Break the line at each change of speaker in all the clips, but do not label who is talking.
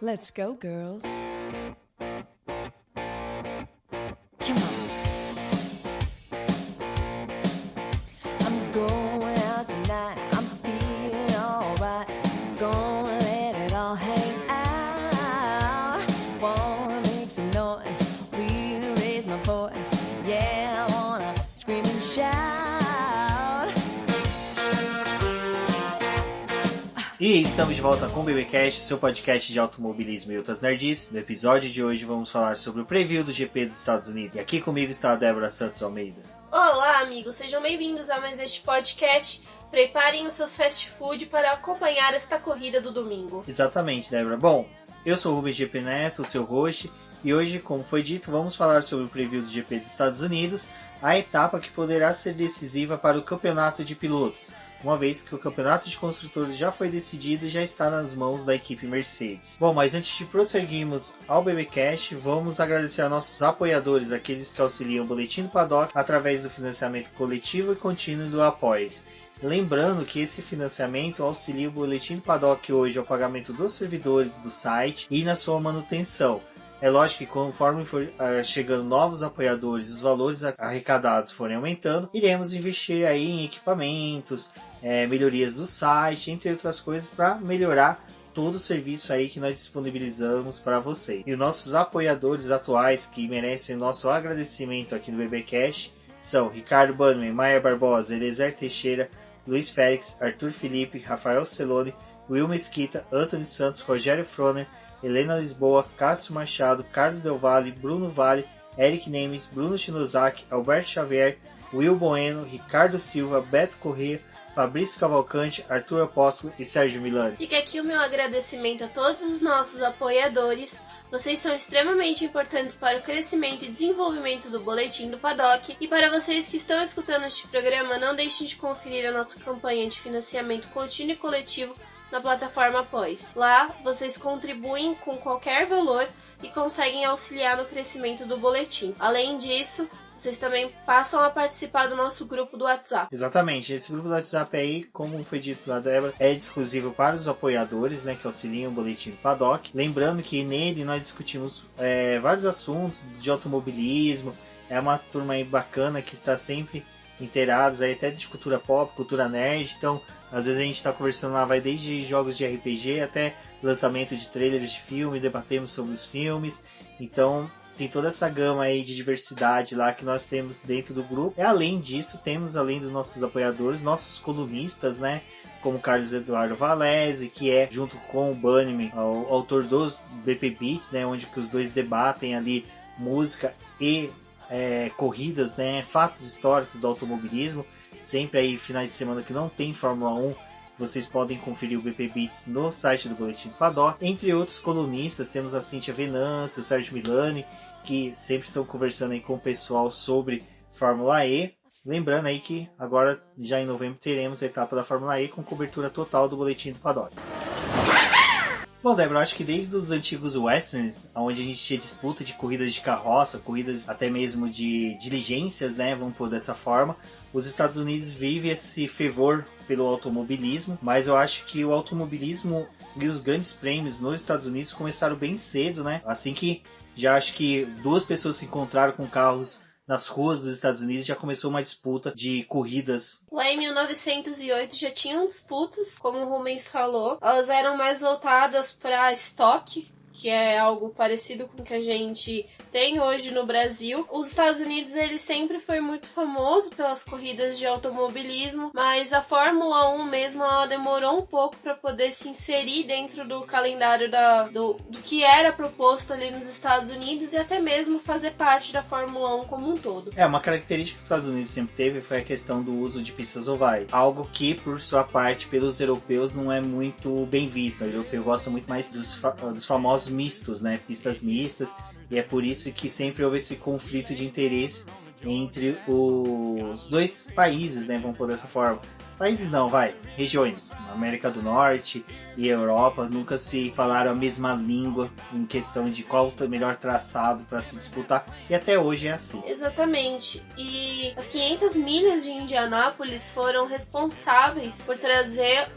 Let's go, girls. Come on. I'm going out tonight. I'm feeling alright. Gonna let it all hang out. Wanna make some noise, really raise my voice. Yeah, I wanna scream and shout.
E estamos de volta com o BBcast, seu podcast de automobilismo e outras nerds. No episódio de hoje vamos falar sobre o preview do GP dos Estados Unidos. E aqui comigo está a Débora Santos Almeida.
Olá, amigos, sejam bem-vindos a mais este podcast. Preparem os seus fast food para acompanhar esta corrida do domingo.
Exatamente, Débora. Bom, eu sou o Rubens GP Neto, o seu host, e hoje, como foi dito, vamos falar sobre o preview do GP dos Estados Unidos, a etapa que poderá ser decisiva para o campeonato de pilotos, uma vez que o campeonato de construtores já foi decidido e já está nas mãos da equipe Mercedes. Bom, mas antes de prosseguirmos ao BBcast, vamos agradecer a nossos apoiadores, aqueles que auxiliam o Boletim do Paddock através do financiamento coletivo e contínuo do Apoies. Lembrando que esse financiamento auxilia o Boletim do Paddock hoje ao pagamento dos servidores do site e na sua manutenção. É lógico que conforme for chegando novos apoiadores, os valores arrecadados forem aumentando, iremos investir aí em equipamentos, melhorias do site, entre outras coisas, para melhorar todo o serviço aí que nós disponibilizamos para vocês. E os nossos apoiadores atuais que merecem nosso agradecimento aqui no BBcast são Ricardo Bannerman, Maia Barbosa, Eliezer Teixeira, Luiz Félix, Arthur Felipe, Rafael Celone, Will Mesquita, Anthony Santos, Rogério Froner, Helena Lisboa, Cássio Machado, Carlos Del Valle, Bruno Vale, Eric Nemes, Bruno Shinozaki, Alberto Xavier, Will Bueno, Ricardo Silva, Beto Corrêa, Fabrício Cavalcante, Arthur Apóstolo e Sérgio Milani.
Fica aqui o meu agradecimento a todos os nossos apoiadores. Vocês são extremamente importantes para o crescimento e desenvolvimento do Boletim do Paddock. E para vocês que estão escutando este programa, não deixem de conferir a nossa campanha de financiamento contínuo e coletivo na plataforma Apoies. Lá, vocês contribuem com qualquer valor e conseguem auxiliar no crescimento do boletim. Além disso, vocês também passam a participar do nosso grupo do WhatsApp.
Exatamente, esse grupo do WhatsApp aí, como foi dito pela Débora, é exclusivo para os apoiadores, né, que auxiliam o Boletim do Paddock. Lembrando que nele nós discutimos vários assuntos de automobilismo, é uma turma aí bacana que está sempre inteirados aí até de cultura pop, cultura nerd, então às vezes a gente está conversando lá, vai desde jogos de RPG até lançamento de trailers de filme, debatemos sobre os filmes, então tem toda essa gama aí de diversidade lá que nós temos dentro do grupo. E além disso, temos além dos nossos apoiadores, nossos colunistas, né, como Carlos Eduardo Valese, que é junto com o Bannerman, o autor dos BP Beats, né, onde que os dois debatem ali música e corridas, né, fatos históricos do automobilismo. Sempre aí finais de semana que não tem Fórmula 1, vocês podem conferir o BP Beats no site do Boletim do Paddock. Entre outros colunistas, temos a Cíntia Venâncio, o Sérgio Milani, que sempre estão conversando aí com o pessoal sobre Fórmula E. Lembrando aí que agora, já em novembro, teremos a etapa da Fórmula E com cobertura total do Boletim do Paddock. Bom, Débora, eu acho que desde os antigos westerns, onde a gente tinha disputa de corridas de carroça, corridas até mesmo de diligências, né, vamos pôr dessa forma, os Estados Unidos vivem esse fervor pelo automobilismo, mas eu acho que o automobilismo e os grandes prêmios nos Estados Unidos começaram bem cedo, né, assim que já acho que duas pessoas se encontraram com carros nas ruas dos Estados Unidos, já começou uma disputa de corridas.
Lá em 1908 já tinham disputas, como o Rubens falou. Elas eram mais voltadas para estoque, que é algo parecido com o que a gente tem hoje no Brasil. Os Estados Unidos, ele sempre foi muito famoso pelas corridas de automobilismo, mas a Fórmula 1 mesmo, ela demorou um pouco para poder se inserir dentro do calendário do que era proposto ali nos Estados Unidos e até mesmo fazer parte da Fórmula 1 como um todo.
Uma característica que os Estados Unidos sempre teve foi a questão do uso de pistas ovais, algo que, por sua parte, pelos europeus não é muito bem visto. O europeu gosta muito mais dos famosos mistos, né, pistas mistas, e é por isso que sempre houve esse conflito de interesse entre os dois países, né, vamos pôr dessa forma. Países não, regiões. Na América do Norte e Europa nunca se falaram a mesma língua em questão de qual o melhor traçado para se disputar, e até hoje é assim.
Exatamente. E as 500 milhas de Indianápolis foram responsáveis por trazer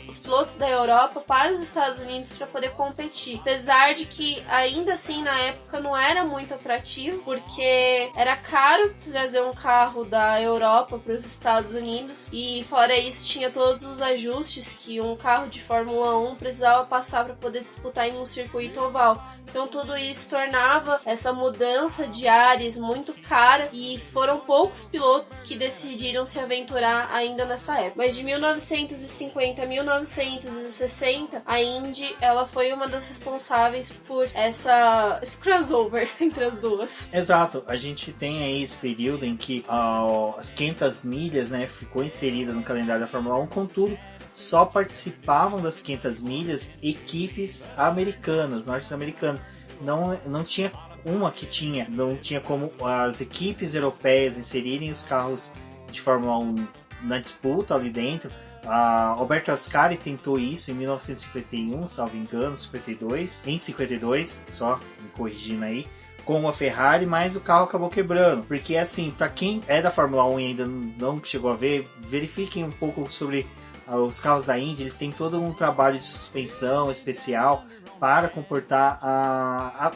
os pilotos da Europa para os Estados Unidos para poder competir. Apesar de que ainda assim na época não era muito atrativo, porque era caro trazer um carro da Europa para os Estados Unidos, e fora isso tinha todos os ajustes que um carro de Fórmula 1 precisava passar para poder disputar em um circuito oval. Então tudo isso tornava essa mudança de ares muito cara, e foram poucos pilotos que decidiram se aventurar ainda nessa época. Mas de 1950 a 1960, a Indy ela foi uma das responsáveis por esse crossover entre as duas.
Exato, a gente tem aí esse período em que as 500 milhas, né, ficou inserida no calendário da Fórmula 1, contudo, só participavam das 500 milhas equipes americanas, norte-americanas. Não tinha não tinha como as equipes europeias inserirem os carros de Fórmula 1 na disputa ali dentro. Alberto Ascari tentou isso em 1951, salvo engano, 52, só me corrigindo aí, com a Ferrari, mas o carro acabou quebrando. Porque assim, para quem é da Fórmula 1 e ainda não chegou a ver, verifiquem um pouco sobre os carros da Indy. Eles têm todo um trabalho de suspensão especial para comportar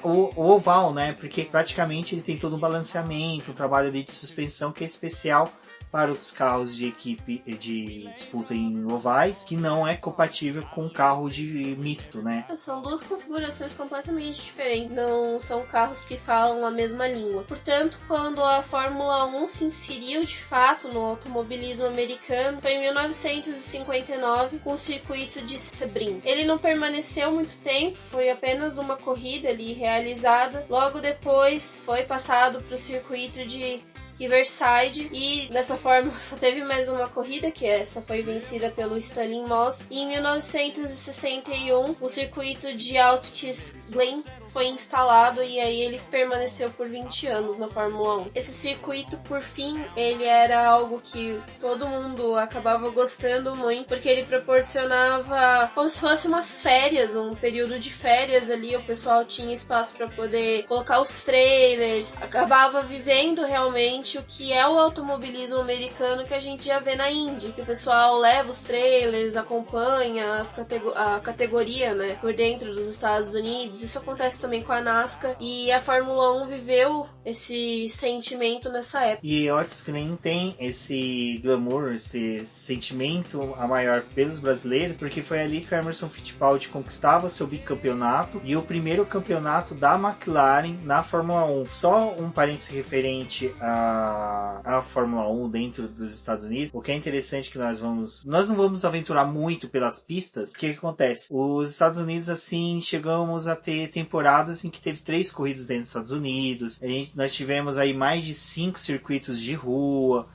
o oval, né? Porque praticamente ele tem todo um balanceamento, um trabalho ali de suspensão que é especial para os carros de equipe de disputa em ovais, que não é compatível com um carro de misto, né?
São duas configurações completamente diferentes, não são carros que falam a mesma língua. Portanto, quando a Fórmula 1 se inseriu de fato no automobilismo americano, foi em 1959 com o circuito de Sebring. Ele não permaneceu muito tempo, foi apenas uma corrida ali realizada. Logo depois foi passado para o circuito de Riverside, e dessa forma só teve mais uma corrida, que essa foi vencida pelo Stalin Moss. E em 1961 o circuito de Altkirch Glen foi instalado, e aí ele permaneceu por 20 anos na Fórmula 1. Esse circuito, por fim, ele era algo que todo mundo acabava gostando muito, porque ele proporcionava como se fosse umas férias, um período de férias ali, o pessoal tinha espaço para poder colocar os trailers, acabava vivendo realmente o que é o automobilismo americano que a gente já vê na Indy, que o pessoal leva os trailers, acompanha a categoria, né, por dentro dos Estados Unidos. Isso acontece também com a NASCAR, e a Fórmula 1 viveu esse sentimento nessa época.
E Otis Glen tem esse glamour, esse sentimento a maior pelos brasileiros, porque foi ali que o Emerson Fittipaldi conquistava seu bicampeonato e o primeiro campeonato da McLaren na Fórmula 1. Só um parênteses referente à Fórmula 1 dentro dos Estados Unidos. O que é interessante é que nós não vamos aventurar muito pelas pistas. O que acontece? Os Estados Unidos, assim, chegamos a ter temporadas em que teve 3 corridas dentro dos Estados Unidos. Nós tivemos aí mais de 5 circuitos de rua,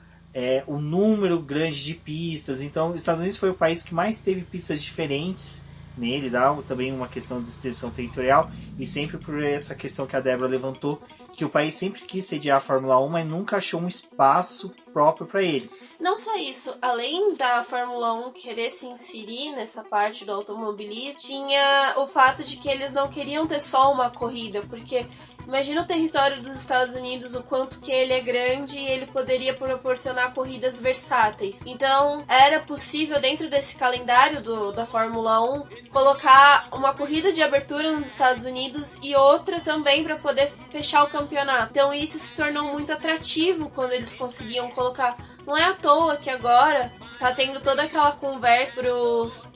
um número grande de pistas. Então, os Estados Unidos foi o país que mais teve pistas diferentes nele, dá também uma questão de extensão territorial, e sempre por essa questão que a Débora levantou, que o país sempre quis sediar a Fórmula 1, mas nunca achou um espaço próprio para ele.
Não só isso, além da Fórmula 1 querer se inserir nessa parte do automobilismo, tinha o fato de que eles não queriam ter só uma corrida, porque imagina o território dos Estados Unidos, o quanto que ele é grande, e ele poderia proporcionar corridas versáteis. Então, era possível, dentro desse calendário da Fórmula 1, colocar uma corrida de abertura nos Estados Unidos e outra também para poder fechar o campeonato. Então, isso se tornou muito atrativo quando eles conseguiam colocar. Não é à toa que agora tá tendo toda aquela conversa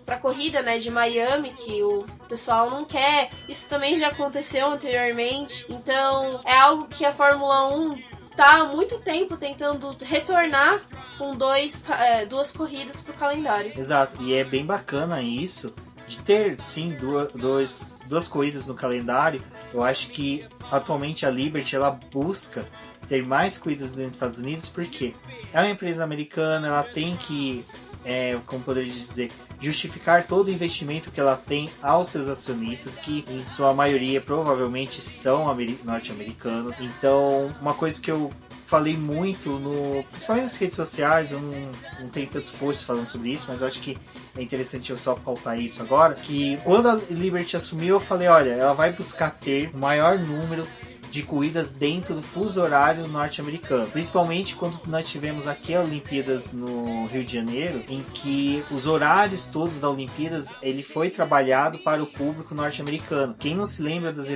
pra corrida, né, de Miami, que o pessoal não quer. Isso também já aconteceu anteriormente. Então, é algo que a Fórmula 1 tá há muito tempo tentando retornar com duas corridas pro calendário.
Exato, e é bem bacana isso, de ter, sim, duas corridas no calendário. Eu acho que atualmente a Liberty ela busca ter mais corridas nos Estados Unidos, porque é uma empresa americana, ela tem que, como poderia dizer, justificar todo o investimento que ela tem aos seus acionistas, que em sua maioria provavelmente são norte-americanos. Então, uma coisa que eu falei muito, principalmente nas redes sociais, eu não tenho tantos posts falando sobre isso, mas eu acho que é interessante eu só pautar isso agora, que quando a Liberty assumiu, eu falei, olha, ela vai buscar ter o maior número de corridas dentro do fuso horário norte-americano. Principalmente quando nós tivemos aqui a Olimpíadas no Rio de Janeiro, em que os horários todos da Olimpíadas, ele foi trabalhado para o público norte-americano. Quem não se lembra das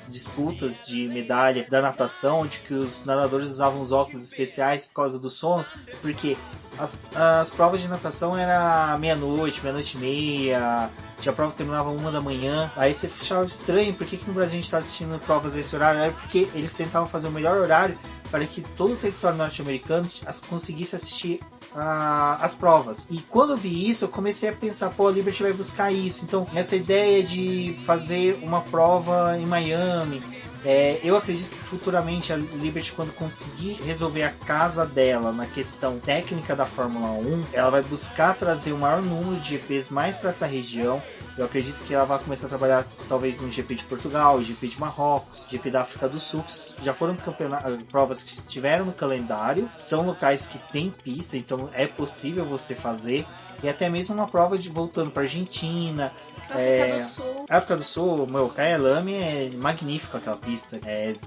disputas de medalha da natação, onde que os nadadores usavam os óculos especiais por causa do sono, porque as provas de natação era meia-noite e meia, a prova terminava 1 da manhã, aí você achava estranho, por que no Brasil a gente está assistindo provas desse horário? É porque eles tentavam fazer o melhor horário para que todo o território norte-americano conseguisse assistir as provas. E quando eu vi isso, eu comecei a pensar, a Liberty vai buscar isso. Então, essa ideia de fazer uma prova em Miami, eu acredito que futuramente a Liberty, quando conseguir resolver a casa dela na questão técnica da Fórmula 1, ela vai buscar trazer o maior número de GPs mais para essa região. Eu acredito que ela vai começar a trabalhar talvez no GP de Portugal, GP de Marrocos, GP da África do Sul, que já foram provas que estiveram no calendário, são locais que tem pista, então é possível você fazer. E até mesmo uma prova de voltando para Argentina,
África do Sul.
África do Sul, meu, Kyalami é magnífico aquela pista.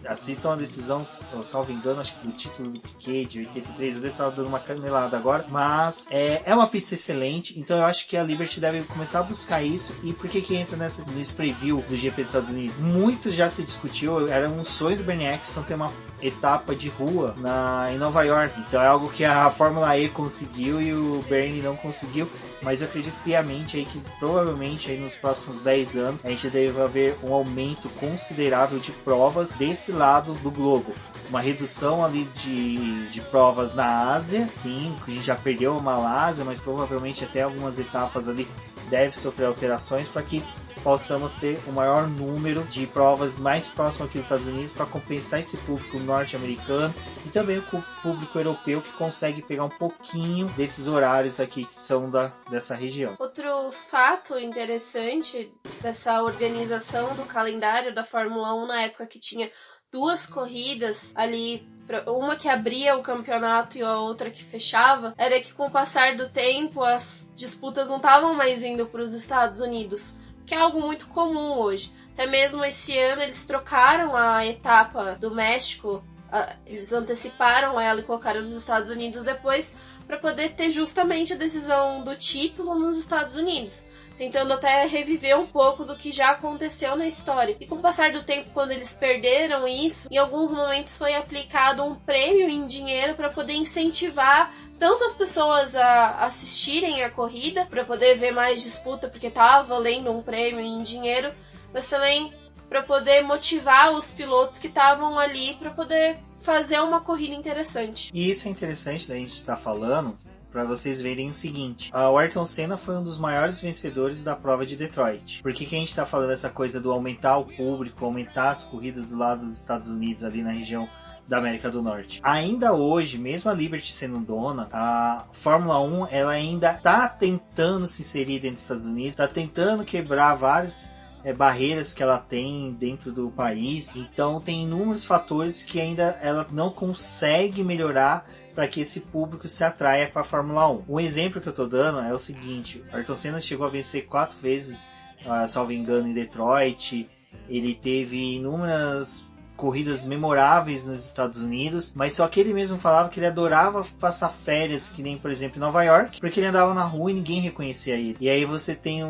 Assistam a decisão, salvo engano, acho que do título do Piquet de 83, eu devo estar dando uma canelada agora, mas é uma pista excelente, então eu acho que a Liberty deve começar a buscar isso. E por que entra nesse preview do GP dos Estados Unidos? Muito já se discutiu, era um sonho do Bernie Eccleston ter uma etapa de rua em Nova York, então é algo que a Fórmula E conseguiu e o Bernie não conseguiu, mas eu acredito piamente aí que provavelmente aí nos próximos 10 anos a gente deve haver um aumento considerável de provas desse lado do globo, uma redução ali de provas na Ásia, sim, a gente já perdeu a Malásia, mas provavelmente até algumas etapas ali deve sofrer alterações para que possamos ter o maior número de provas mais próximo aqui dos Estados Unidos para compensar esse público norte-americano e também o público europeu que consegue pegar um pouquinho desses horários aqui que são dessa região.
Outro fato interessante dessa organização do calendário da Fórmula 1 na época que tinha 2 corridas ali, uma que abria o campeonato e a outra que fechava, era que com o passar do tempo as disputas não estavam mais indo para os Estados Unidos, que é algo muito comum hoje. Até mesmo esse ano eles trocaram a etapa do México, eles anteciparam ela e colocaram nos Estados Unidos depois, para poder ter justamente a decisão do título nos Estados Unidos, tentando até reviver um pouco do que já aconteceu na história. E com o passar do tempo, quando eles perderam isso, em alguns momentos foi aplicado um prêmio em dinheiro para poder incentivar tanto as pessoas a assistirem a corrida, para poder ver mais disputa, porque estava valendo um prêmio em dinheiro, mas também para poder motivar os pilotos que estavam ali para poder fazer uma corrida interessante.
E isso é interessante da gente estar falando, para vocês verem o seguinte: o Ayrton Senna foi um dos maiores vencedores da prova de Detroit. Por que a gente está falando essa coisa do aumentar o público, aumentar as corridas do lado dos Estados Unidos, ali na região da América do Norte? Ainda hoje, mesmo a Liberty sendo dona, a Fórmula 1 ela ainda está tentando se inserir dentro dos Estados Unidos, está tentando quebrar várias barreiras que ela tem dentro do país. Então tem inúmeros fatores que ainda ela não consegue melhorar para que esse público se atraia para a Fórmula 1. Um exemplo que eu estou dando é o seguinte: Ayrton Senna chegou a vencer 4 vezes, salvo engano, em Detroit. Ele teve inúmeras corridas memoráveis nos Estados Unidos, mas só que ele mesmo falava que ele adorava passar férias, que nem, por exemplo, em Nova York, porque ele andava na rua e ninguém reconhecia ele. E aí você tem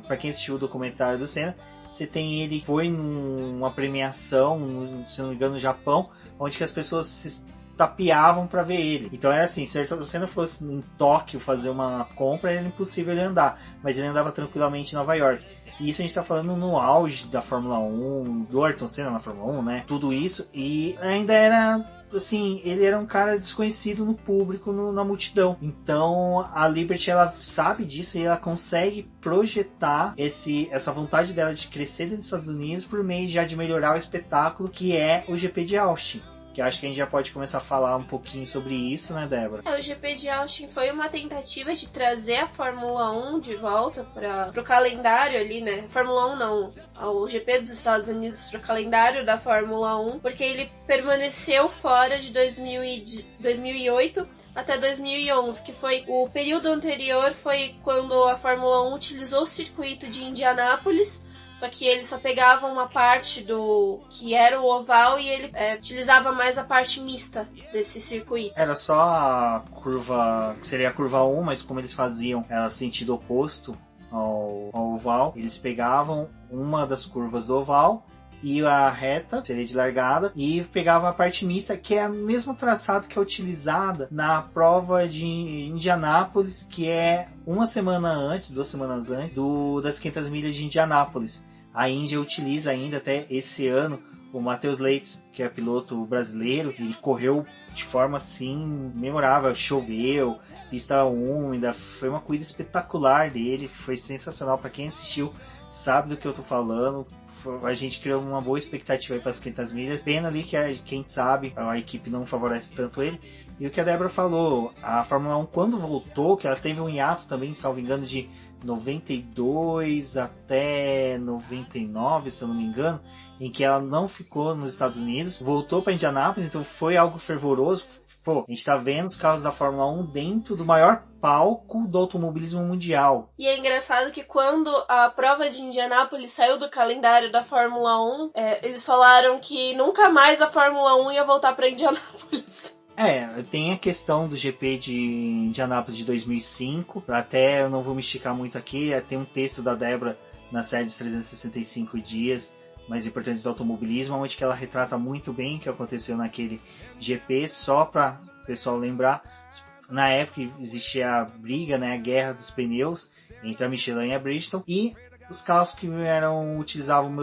para quem assistiu o documentário do Senna, você tem ele foi numa premiação, se não me engano, no Japão, onde que as pessoas se tapeavam para ver ele. Então era assim, se o Ayrton Senna fosse em Tóquio fazer uma compra, era impossível ele andar, mas ele andava tranquilamente em Nova York. E isso a gente tá falando no auge da Fórmula 1, do Ayrton Senna na Fórmula 1, né? Tudo isso, e ainda era, assim, ele era um cara desconhecido no público, na multidão. Então a Liberty, ela sabe disso e ela consegue projetar essa vontade dela de crescer dentro dos Estados Unidos por meio já de melhorar o espetáculo que é o GP de Austin, que acho que a gente já pode começar a falar um pouquinho sobre isso, né, Débora?
O GP de Austin foi uma tentativa de trazer a Fórmula 1 de volta pro calendário ali, né? Fórmula 1 não, o GP dos Estados Unidos pro calendário da Fórmula 1, porque ele permaneceu fora de 2008 até 2011, que foi o período anterior, foi quando a Fórmula 1 utilizou o circuito de Indianápolis. Só que ele só pegava uma parte do que era o oval e ele utilizava mais a parte mista desse circuito.
Era só a curva, seria a curva 1, mas como eles faziam ela sentido oposto ao oval, eles pegavam uma das curvas do oval e a reta, seria de largada, e pegava a parte mista, que é o mesmo traçado que é utilizada na prova de Indianápolis, que é 2 semanas antes das 500 milhas de Indianápolis. A Índia utiliza ainda até esse ano o Matheus Leitz, que é piloto brasileiro, ele correu de forma assim memorável, choveu, pista úmida, foi uma corrida espetacular dele, foi sensacional. Para quem assistiu sabe do que eu tô falando. A gente criou uma boa expectativa para as 500 milhas. Pena ali que, quem sabe, a equipe não favorece tanto ele. E o que a Débora falou, a Fórmula 1 quando voltou, que ela teve um hiato também, salvo engano, de 92 até 99, se eu não me engano, em que ela não ficou nos Estados Unidos, voltou para Indianápolis, então foi algo fervoroso. Pô, a gente tá vendo os carros da Fórmula 1 dentro do maior palco do automobilismo mundial.
E é engraçado que quando a prova de Indianápolis saiu do calendário da Fórmula 1, eles falaram que nunca mais a Fórmula 1 ia voltar para Indianápolis.
Tem a questão do GP de Indianápolis de 2005, até eu não vou me esticar muito aqui, tem um texto da Débora na série dos 365 dias mais importantes do automobilismo, onde que ela retrata muito bem o que aconteceu naquele GP, só para o pessoal lembrar. Na época existia a briga, né, a guerra dos pneus entre a Michelin e a Bridgestone, e os carros que utilizavam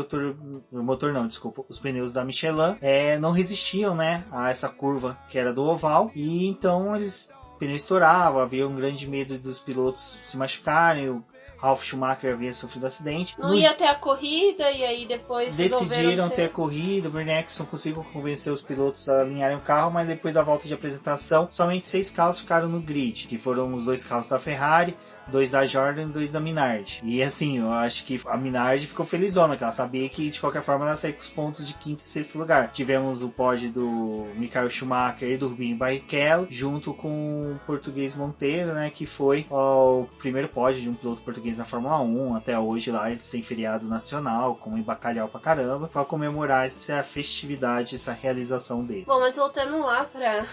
os pneus da Michelin não resistiam, né, a essa curva que era do oval, e então o pneu estourava, havia um grande medo dos pilotos se machucarem. O Ralf Schumacher havia sofrido acidente.
Não ia ter a corrida, e aí depois
decidiram ter a corrida. O Bernie Eccleston conseguiu convencer os pilotos a alinharem o carro, mas depois da volta de apresentação, somente 6 carros ficaram no grid, que foram os 2 carros da Ferrari, 2 da Jordan e 2 da Minardi. E assim, eu acho que a Minardi ficou felizona, que ela sabia que de qualquer forma ela ia sair com os pontos de 5º e 6º lugar. Tivemos o pódio do Michael Schumacher e do Rubinho Barrichello, junto com o português Monteiro, né, que foi o primeiro pódio de um piloto português na Fórmula 1. Até hoje lá eles têm feriado nacional, como em bacalhau pra caramba, para comemorar essa festividade, essa realização dele.
Bom, mas voltando lá pra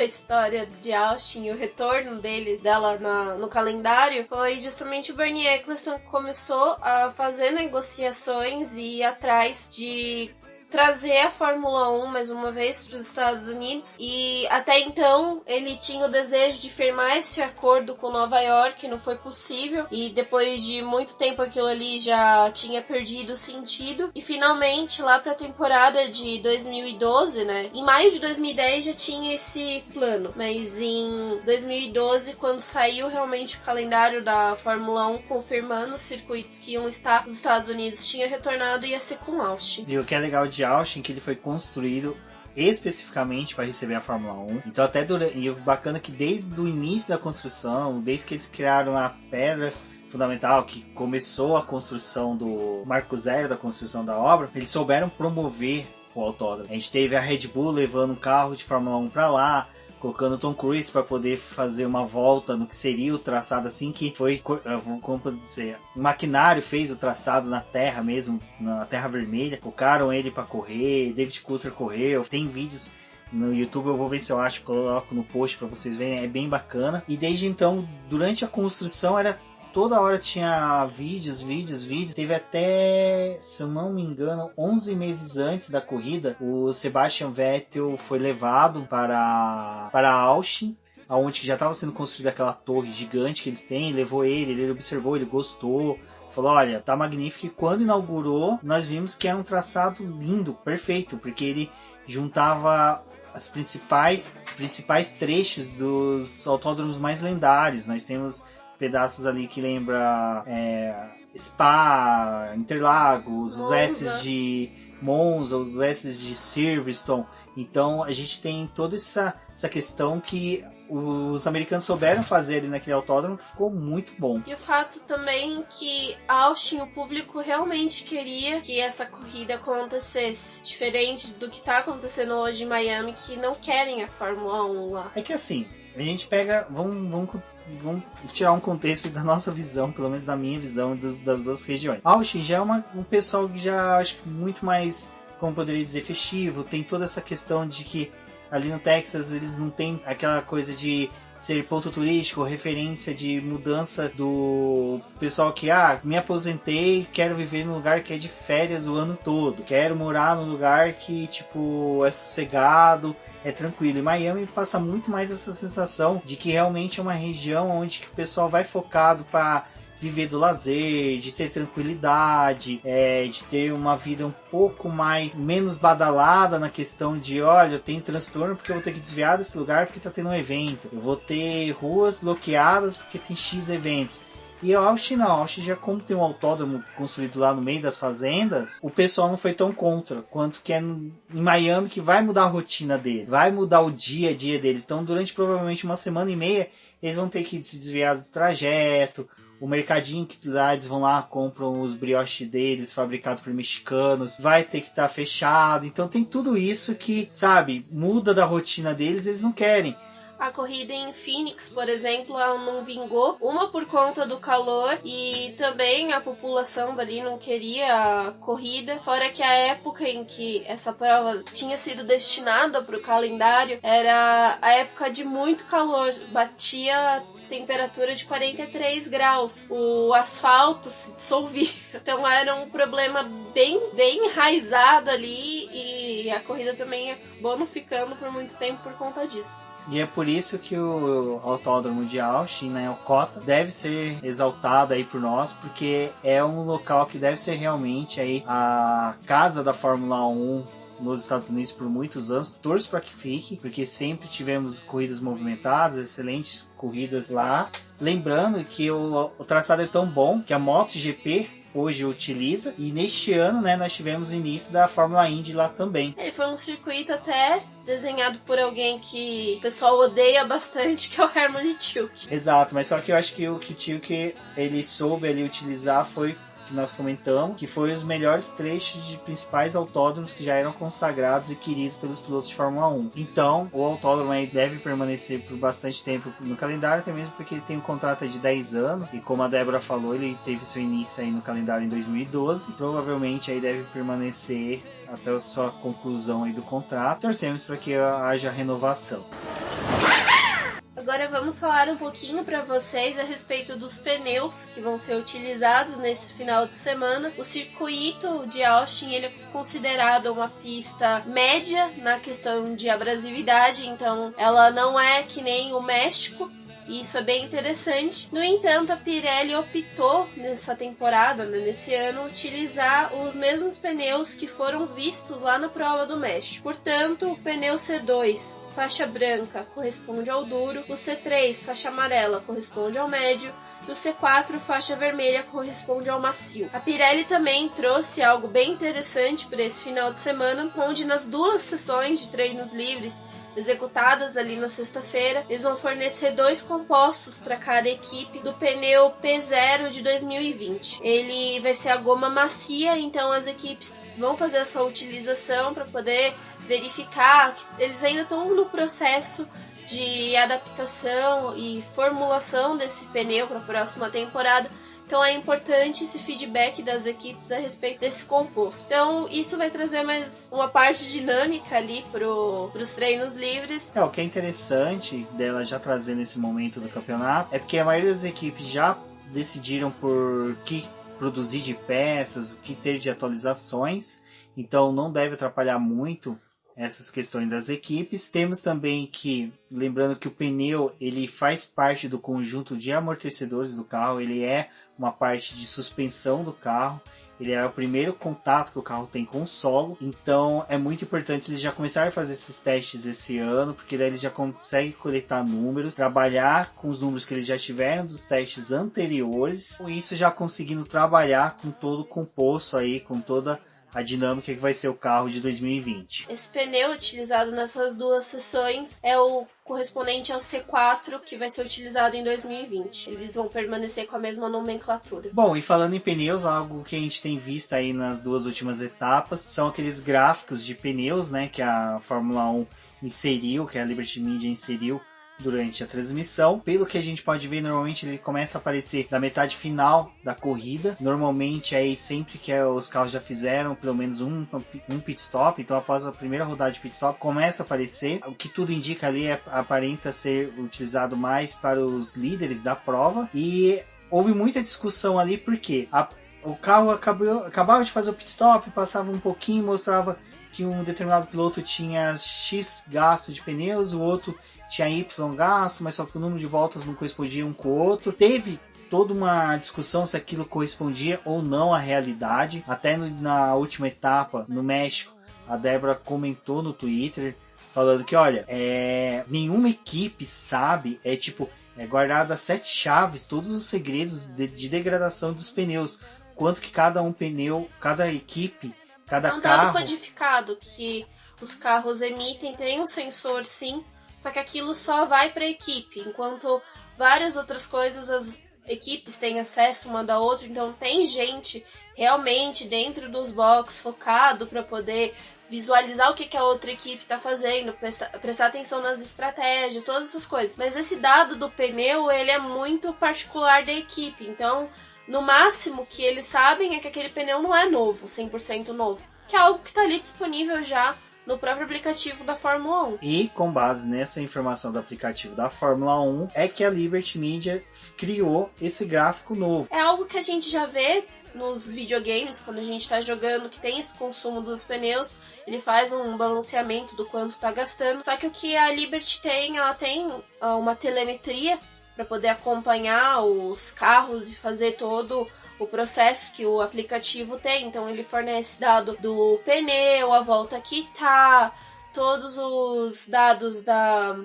história de Austin, o retorno dela no calendário, foi justamente o Bernie Eccleston que começou a fazer negociações e ir atrás de trazer a Fórmula 1 mais uma vez para os Estados Unidos, e até então ele tinha o desejo de firmar esse acordo com Nova York, não foi possível, e depois de muito tempo aquilo ali já tinha perdido o sentido, e finalmente lá para a temporada de 2012, né, em maio de 2010 já tinha esse plano, mas em 2012, quando saiu realmente o calendário da Fórmula 1 confirmando os circuitos que iam estar nos Estados Unidos, tinha retornado e ia ser com Austin.
E o que é legal de Austin, que ele foi construído especificamente para receber a Fórmula 1. Então até e o bacana é que desde o início da construção, desde que eles criaram a pedra fundamental que começou a construção do marco zero da construção da obra, eles souberam promover o autódromo. A gente teve a Red Bull levando um carro de Fórmula 1 para lá, colocando Tom Cruise para poder fazer uma volta no que seria o traçado, assim, que foi, como pode dizer, o maquinário fez o traçado na terra mesmo, na terra vermelha, colocaram ele para correr, David Coulter correu, tem vídeos no YouTube, eu vou ver se eu acho, coloco no post para vocês verem, é bem bacana. E desde então, durante a construção, toda hora tinha vídeos. Teve até, se eu não me engano, 11 meses antes da corrida, o Sebastian Vettel foi levado para Austin, onde já estava sendo construída aquela torre gigante que eles têm. Levou ele observou, ele gostou, falou, olha, tá magnífico. E quando inaugurou, nós vimos que era um traçado lindo, perfeito, porque ele juntava as principais trechos dos autódromos mais lendários. Nós temos pedaços ali que lembra Spa, Interlagos, os S de Monza, os S de Silverstone. Então a gente tem toda essa questão que os americanos souberam fazer ali naquele autódromo, que ficou muito bom.
E o fato também que Austin, o público realmente queria que essa corrida acontecesse. Diferente do que está acontecendo hoje em Miami, que não querem a Fórmula 1 lá.
É que assim, a gente pega... Vamos tirar um contexto da nossa visão, pelo menos da minha visão, das duas regiões. Austin já é um pessoal que já acho que muito mais, como poderia dizer, festivo. Tem toda essa questão de que ali no Texas eles não tem aquela coisa de ser ponto turístico, referência de mudança do pessoal que, me aposentei, quero viver num lugar que é de férias o ano todo, quero morar num lugar que, tipo, é sossegado, é tranquilo. E Miami passa muito mais essa sensação de que realmente é uma região onde que o pessoal vai focado para viver do lazer, de ter tranquilidade, de ter uma vida um pouco menos badalada na questão de, olha, eu tenho transtorno porque eu vou ter que desviar desse lugar porque tá tendo um evento, eu vou ter ruas bloqueadas porque tem X eventos. E a Austin não, Austin já como tem um autódromo construído lá no meio das fazendas, o pessoal não foi tão contra, quanto que é em Miami, que vai mudar a rotina dele, vai mudar o dia a dia deles. Então durante provavelmente uma semana e meia, eles vão ter que se desviar do trajeto, o mercadinho que lá eles vão lá, compram os brioches deles, fabricados por mexicanos, vai ter que estar fechado. Então tem tudo isso que, sabe, muda da rotina deles, eles não querem.
A corrida em Phoenix, por exemplo, ela não vingou, uma por conta do calor e também a população dali não queria a corrida, fora que a época em que essa prova tinha sido destinada para o calendário era a época de muito calor, batia temperatura de 43 graus, o asfalto se dissolvia, então era um problema bem enraizado ali e a corrida também acabou não ficando por muito tempo por conta disso.
E é por isso que o autódromo de Austin, né, o COTA, deve ser exaltado aí por nós, porque é um local que deve ser realmente aí a casa da Fórmula 1 nos Estados Unidos por muitos anos. Torço para que fique, porque sempre tivemos corridas movimentadas, excelentes corridas lá. Lembrando que o traçado é tão bom que a MotoGP hoje utiliza, e neste ano, né, nós tivemos o início da Fórmula Indy lá também.
Ele foi um circuito até desenhado por alguém que o pessoal odeia bastante, que é o Hermann Tilke.
Exato, mas só que eu acho que o que Tilke ele soube ali utilizar foi que nós comentamos, que foi os melhores trechos de principais autódromos que já eram consagrados e queridos pelos pilotos de Fórmula 1. Então, o autódromo aí deve permanecer por bastante tempo no calendário, até mesmo porque ele tem um contrato de 10 anos, e como a Débora falou, ele teve seu início aí no calendário em 2012, provavelmente aí deve permanecer até a sua conclusão aí do contrato. Torcemos para que haja renovação.
Agora vamos falar um pouquinho para vocês a respeito dos pneus que vão ser utilizados nesse final de semana. O circuito de Austin ele é considerado uma pista média na questão de abrasividade, então ela não é que nem o México. Isso é bem interessante. No entanto, a Pirelli optou nessa temporada, nesse ano, utilizar os mesmos pneus que foram vistos lá na prova do México. Portanto, o pneu C2, faixa branca, corresponde ao duro, o C3, faixa amarela, corresponde ao médio, e o C4, faixa vermelha, corresponde ao macio. A Pirelli também trouxe algo bem interessante para esse final de semana, onde nas duas sessões de treinos livres executadas ali na sexta-feira, eles vão fornecer 2 compostos para cada equipe do pneu P0 de 2020. Ele vai ser a goma macia, então as equipes vão fazer essa utilização para poder verificar que eles ainda estão no processo de adaptação e formulação desse pneu para a próxima temporada. Então é importante esse feedback das equipes a respeito desse composto. Então isso vai trazer mais uma parte dinâmica ali pros treinos livres.
O que é interessante dela já trazer nesse momento do campeonato é porque a maioria das equipes já decidiram por que produzir de peças, o que ter de atualizações. Então não deve atrapalhar muito essas questões das equipes. Temos também que, lembrando que o pneu ele faz parte do conjunto de amortecedores do carro, ele é uma parte de suspensão do carro, ele é o primeiro contato que o carro tem com o solo, então é muito importante eles já começarem a fazer esses testes esse ano, porque daí eles já conseguem coletar números, trabalhar com os números que eles já tiveram dos testes anteriores, com isso já conseguindo trabalhar com todo o composto aí, com toda a dinâmica que vai ser o carro de 2020.
Esse pneu utilizado nessas duas sessões é o correspondente ao C4, que vai ser utilizado em 2020. Eles vão permanecer com a mesma nomenclatura.
Bom, e falando em pneus, algo que a gente tem visto aí nas duas últimas etapas são aqueles gráficos de pneus, né, que a Fórmula 1 inseriu, que a Liberty Media inseriu durante a transmissão. Pelo que a gente pode ver, normalmente ele começa a aparecer na metade final da corrida. Normalmente aí sempre que os carros já fizeram pelo menos um pit stop, então após a primeira rodada de pit stop começa a aparecer. O que tudo indica ali aparenta ser utilizado mais para os líderes da prova, e houve muita discussão ali porque o carro acabava de fazer o pit stop, passava um pouquinho, mostrava que um determinado piloto tinha X gasto de pneus, o outro tinha Y gasto, mas só que o número de voltas não correspondia um com o outro. Teve toda uma discussão se aquilo correspondia ou não à realidade. Até na última etapa, no México, a Débora comentou no Twitter, falando que, olha, nenhuma equipe sabe, guardado a 7 chaves, todos os segredos de degradação dos pneus. Quanto que cada pneu, cada equipe, cada carro... É um dado
codificado que os carros emitem, tem um sensor sim, só que aquilo só vai para a equipe, enquanto várias outras coisas as equipes têm acesso uma da outra, então tem gente realmente dentro dos boxes focado para poder visualizar o que a outra equipe está fazendo, prestar atenção nas estratégias, todas essas coisas. Mas esse dado do pneu, ele é muito particular da equipe, então no máximo que eles sabem é que aquele pneu não é novo, 100% novo, que é algo que está ali disponível já no próprio aplicativo da Fórmula 1.
E com base nessa informação do aplicativo da Fórmula 1 é que a Liberty Media criou esse gráfico novo.
É algo que a gente já vê nos videogames, quando a gente está jogando, que tem esse consumo dos pneus, ele faz um balanceamento do quanto está gastando. Só que o que a Liberty tem, ela tem uma telemetria para poder acompanhar os carros e fazer todo o processo que o aplicativo tem. Então ele fornece dado do pneu, a volta que tá, todos os dados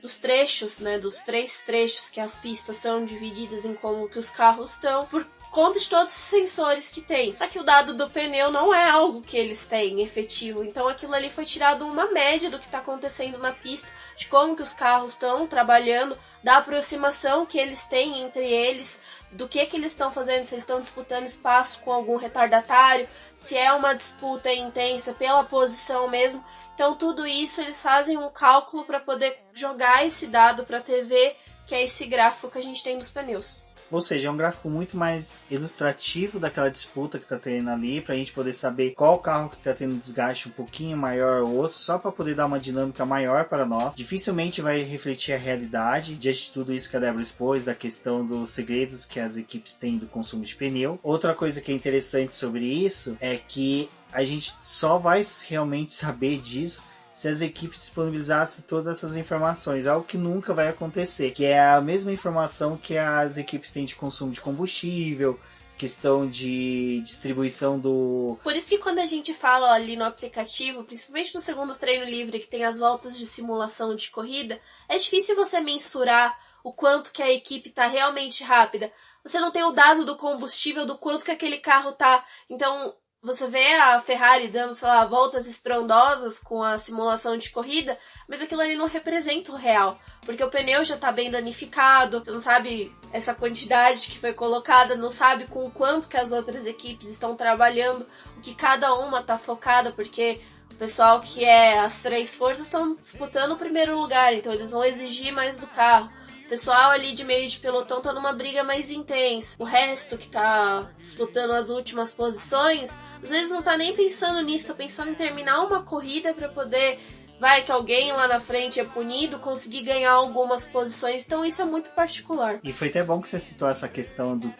dos trechos, né, dos 3 trechos que as pistas são divididas em como que os carros estão, por conta de todos os sensores que tem. Só que o dado do pneu não é algo que eles têm efetivo, então aquilo ali foi tirado uma média do que está acontecendo na pista, de como que os carros estão trabalhando, da aproximação que eles têm entre eles, do que eles estão fazendo, se eles estão disputando espaço com algum retardatário, se é uma disputa intensa pela posição mesmo. Então tudo isso eles fazem um cálculo para poder jogar esse dado para a TV, que é esse gráfico que a gente tem dos pneus.
Ou seja, é um gráfico muito mais ilustrativo daquela disputa que está tendo ali, para a gente poder saber qual carro que está tendo desgaste um pouquinho maior ou outro, só para poder dar uma dinâmica maior para nós. Dificilmente vai refletir a realidade, diante de tudo isso que a Débora expôs, da questão dos segredos que as equipes têm do consumo de pneu. Outra coisa que é interessante sobre isso é que a gente só vai realmente saber disso se as equipes disponibilizassem todas essas informações, algo que nunca vai acontecer, que é a mesma informação que as equipes têm de consumo de combustível, questão de distribuição do...
Por isso que quando a gente fala ali no aplicativo, principalmente no segundo treino livre, que tem as voltas de simulação de corrida, é difícil você mensurar o quanto que a equipe está realmente rápida. Você não tem o dado do combustível, do quanto que aquele carro tá. Então você vê a Ferrari dando, sei lá, voltas estrondosas com a simulação de corrida, mas aquilo ali não representa o real, porque o pneu já tá bem danificado, você não sabe essa quantidade que foi colocada, não sabe com o quanto que as outras equipes estão trabalhando, o que cada uma tá focada, porque o pessoal que é as 3 forças estão disputando o primeiro lugar, então eles vão exigir mais do carro. O pessoal ali de meio de pelotão tá numa briga mais intensa. O resto que tá disputando as últimas posições, às vezes não tá nem pensando nisso, tá pensando em terminar uma corrida para poder, vai que alguém lá na frente é punido, conseguir ganhar algumas posições. Então isso é muito particular.
E foi até bom que você citou essa questão do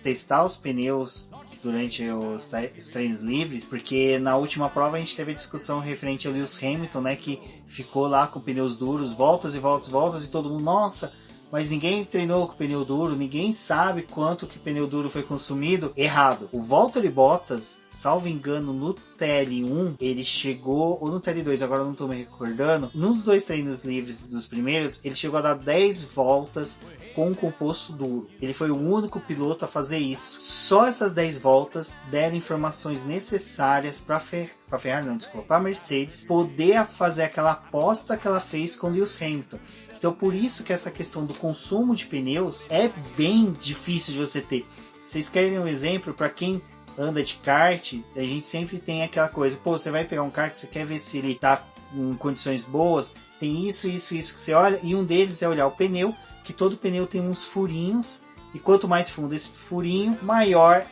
testar os pneus durante os treinos livres, porque na última prova a gente teve a discussão referente ao Lewis Hamilton, né, que ficou lá com pneus duros, voltas e voltas e voltas, e todo mundo, nossa, mas ninguém treinou com pneu duro, ninguém sabe quanto que pneu duro foi consumido. Errado. O Valtteri Bottas, salvo engano, no TL1, ele chegou, ou no TL2, agora eu não estou me recordando, nos 2 treinos livres dos primeiros, ele chegou a dar 10 voltas com um composto duro. Ele foi o único piloto a fazer isso. Só essas 10 voltas deram informações necessárias para a Mercedes poder fazer aquela aposta que ela fez com Lewis Hamilton. Então por isso que essa questão do consumo de pneus é bem difícil de você ter. Vocês querem um exemplo? Para quem anda de kart, a gente sempre tem aquela coisa, pô, você vai pegar um kart, você quer ver se ele tá em condições boas, tem isso que você olha, e um deles é olhar o pneu, que todo pneu tem uns furinhos, e quanto mais fundo esse furinho, maior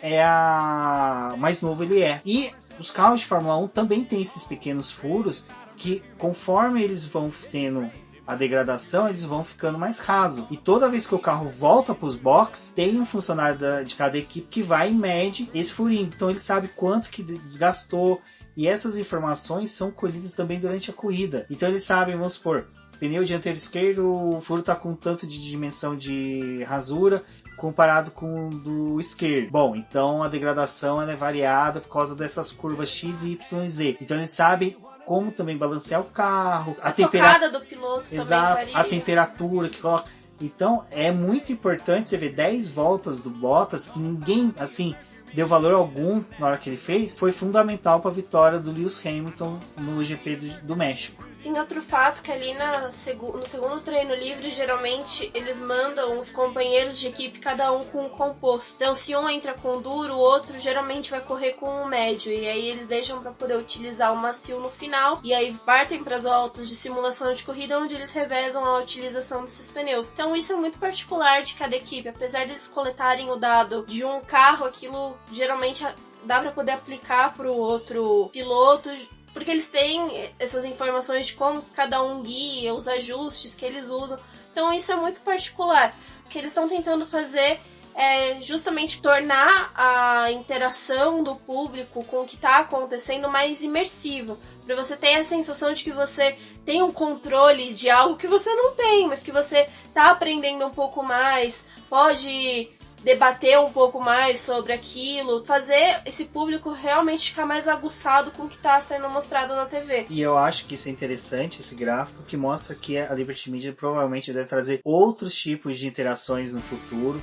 mais novo ele é. E os carros de Fórmula 1 também tem esses pequenos furos, que conforme eles vão tendo a degradação, eles vão ficando mais rasos. E toda vez que o carro volta para os boxes, tem um funcionário de cada equipe que vai e mede esse furinho. Então ele sabe quanto que desgastou. E essas informações são colhidas também durante a corrida. Então eles sabem, vamos supor, pneu dianteiro esquerdo, o furo está com tanto de dimensão de rasura comparado com o do esquerdo. Bom, então a degradação ela é variada por causa dessas curvas X, Y e Z. Então eles sabem como também balancear o carro,
a tocada do piloto.
Exato,
também varia.
A temperatura que coloca. Então é muito importante você ver 10 voltas do Bottas, que ninguém assim deu valor algum na hora que ele fez, foi fundamental para a vitória do Lewis Hamilton no GP do México.
Tem outro fato que ali no segundo treino livre, geralmente eles mandam os companheiros de equipe, cada um com um composto. Então se um entra com duro, o outro geralmente vai correr com um médio. E aí eles deixam para poder utilizar o macio no final. E aí partem para as voltas de simulação de corrida, onde eles revezam a utilização desses pneus. Então isso é muito particular de cada equipe. Apesar de eles coletarem o dado de um carro, aquilo geralmente dá para poder aplicar para o outro piloto, porque eles têm essas informações de como cada um guia, os ajustes que eles usam. Então isso é muito particular. O que eles estão tentando fazer é justamente tornar a interação do público com o que está acontecendo mais imersivo. Para você ter a sensação de que você tem um controle de algo que você não tem, mas que você está aprendendo um pouco mais, pode debater um pouco mais sobre aquilo, fazer esse público realmente ficar mais aguçado com o que está sendo mostrado na TV.
E eu acho que isso é interessante, esse gráfico, que mostra que a Liberty Media provavelmente deve trazer outros tipos de interações no futuro.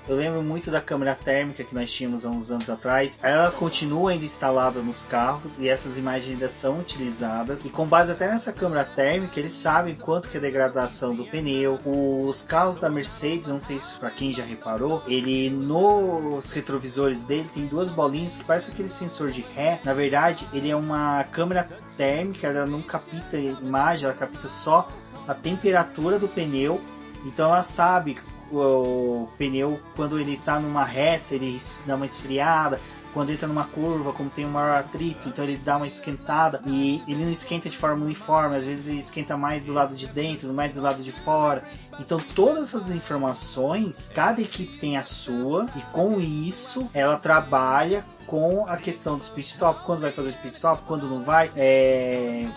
Eu lembro muito da câmera térmica que nós tínhamos há uns anos atrás. Ela continua ainda instalada nos carros e essas imagens ainda são utilizadas. E com base até nessa câmera térmica, eles sabem quanto que é a degradação do pneu. Os carros da Mercedes, não sei se para quem já reparou, ele nos retrovisores dele tem duas bolinhas que parece aquele sensor de ré. Na verdade, ele é uma câmera térmica, ela não capta imagem, ela capta só a temperatura do pneu. Então ela sabe o pneu quando ele está numa reta, ele dá uma esfriada. Quando entra numa curva, como tem um maior atrito, então ele dá uma esquentada. E ele não esquenta de forma uniforme, às vezes ele esquenta mais do lado de dentro, mais do lado de fora. Então todas essas informações, cada equipe tem a sua, e com isso ela trabalha com a questão dos pit stop, quando vai fazer o pit stop, quando não vai,